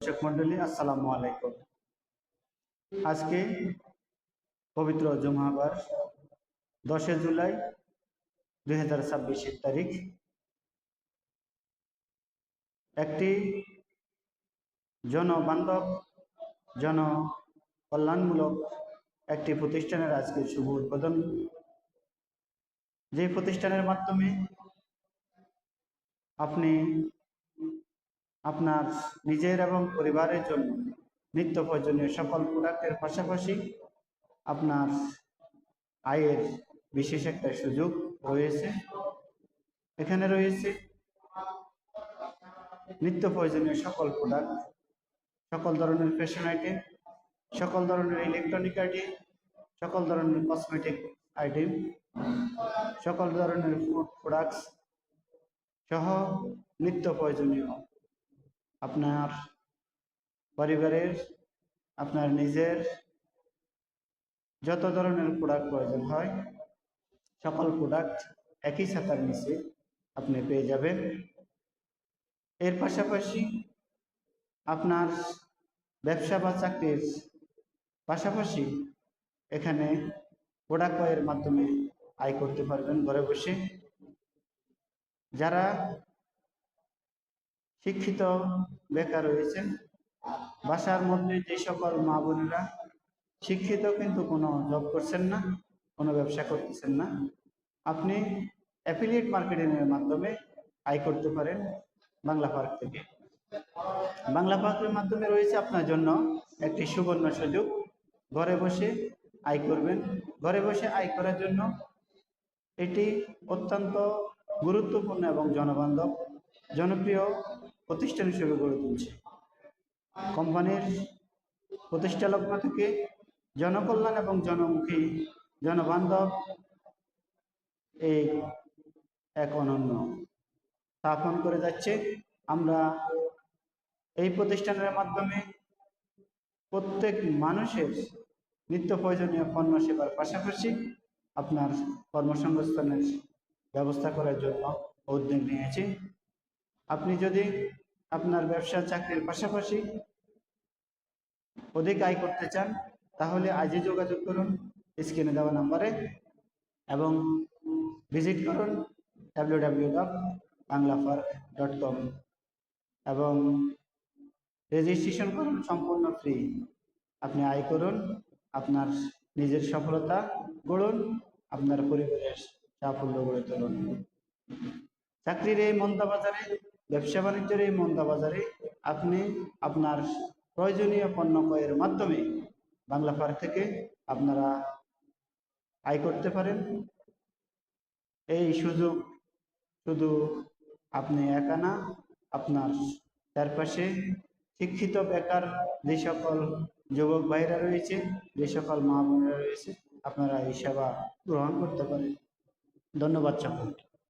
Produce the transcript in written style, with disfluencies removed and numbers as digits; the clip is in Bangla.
দর্শক মন্ডলী, আসসালামু আলাইকুম। আজকে পবিত্র জুমাবার 10 জুলাই 2026 তারিখ। একটি জনবান্ধব জনকল্যাণমূলক একটি প্রতিষ্ঠানের আজকে শুভ উদ্বোধন, যে প্রতিষ্ঠানের মাধ্যমে আপনি আপনার নিজের এবং পরিবারের জন্য নিত্য প্রয়োজনীয় সকল প্রোডাক্টের পাশাপাশি আপনার আয়ের বিশেষ একটা সুযোগ রয়েছে। এখানে রয়েছে নিত্য প্রয়োজনীয় সকল প্রোডাক্ট, সকল ধরনের ফ্যাশন আইটেম, সকল ধরনের ইলেকট্রনিক আইটেম, সকল ধরনের কসমেটিক আইটেম, সকল ধরনের ফুড প্রোডাক্টস সহ নিত্য প্রয়োজনীয় আপনার পরিবারের, আপনার নিজের যত ধরনের প্রোডাক্ট প্রয়োজন হয় সকল প্রোডাক্ট একই ছাতার নিচে আপনি পেয়ে যাবেন। এর পাশাপাশি আপনার ব্যবসা বা চাকরির পাশাপাশি এখানে প্রোডাক্ট ক্রয়ের মাধ্যমে আয় করতে পারবেন ঘরে বসে। যারা শিক্ষিত বেকার রয়েছেন, বাসার মধ্যে যে সকল মা বোনেরা শিক্ষিত কিন্তু কোনো জব করছেন না, কোনো ব্যবসা করতেছেন না, আপনি অ্যাফিলিয়েট মার্কেটিং এর মাধ্যমে আয় করতে পারেন বাংলা পার্ক থেকে। বাংলা পার্কের মাধ্যমে রয়েছে আপনার জন্য একটি সুবর্ণ সুযোগ, ঘরে বসে আয় করবেন। ঘরে বসে আয় করার জন্য এটি অত্যন্ত গুরুত্বপূর্ণ এবং জনবান্ধব জনপ্রিয় প্রতিষ্ঠান হিসেবে গড়ে তুলছে। কোম্পানির প্রতিষ্ঠা লগ্ন থেকে জনকল্যাণ এবং জনমুখী জনবান্ধব এই এক অনন্য স্থাপন করে যাচ্ছে। আমরা এই প্রতিষ্ঠানের মাধ্যমে প্রত্যেক মানুষের নিত্য প্রয়োজনীয় পণ্য সেবার পাশাপাশি আপনার কর্মসংস্থানের ব্যবস্থা করার জন্য উদ্যোগ নিয়েছি। আপনি যদি আপনার ব্যবসা চাকরির পাশাপাশি অধিক আয় করতে চান তাহলে আজই যোগাযোগ করুন স্ক্রিনে দেওয়া নাম্বারে এবং ভিজিট করুন www.banglapark.com এবং রেজিস্ট্রেশন করুন সম্পূর্ণ ফ্রি। আপনি আয় করুন, আপনার নিজের সফলতা গড়ুন, আপনার পরিবারের সাফল্য গড়ে তুলুন। চাকরির এই মন্দা বাজারে, ব্যবসা বাণিজ্যের এই মন্দা বাজারে আপনি আপনার প্রয়োজনীয় পণ্য ক্রয়ের মাধ্যমে বাংলা পার্ক থেকে আপনারা আয় করতে পারেন। এই সুযোগ শুধু আপনি একা না, আপনার চারপাশে শিক্ষিত বেকার যে সকল যুবক ভাইরা রয়েছে, যে সকল মা বোনেরা রয়েছে, আপনারা এই সেবা গ্রহণ করতে পারেন। ধন্যবাদ সকলকে।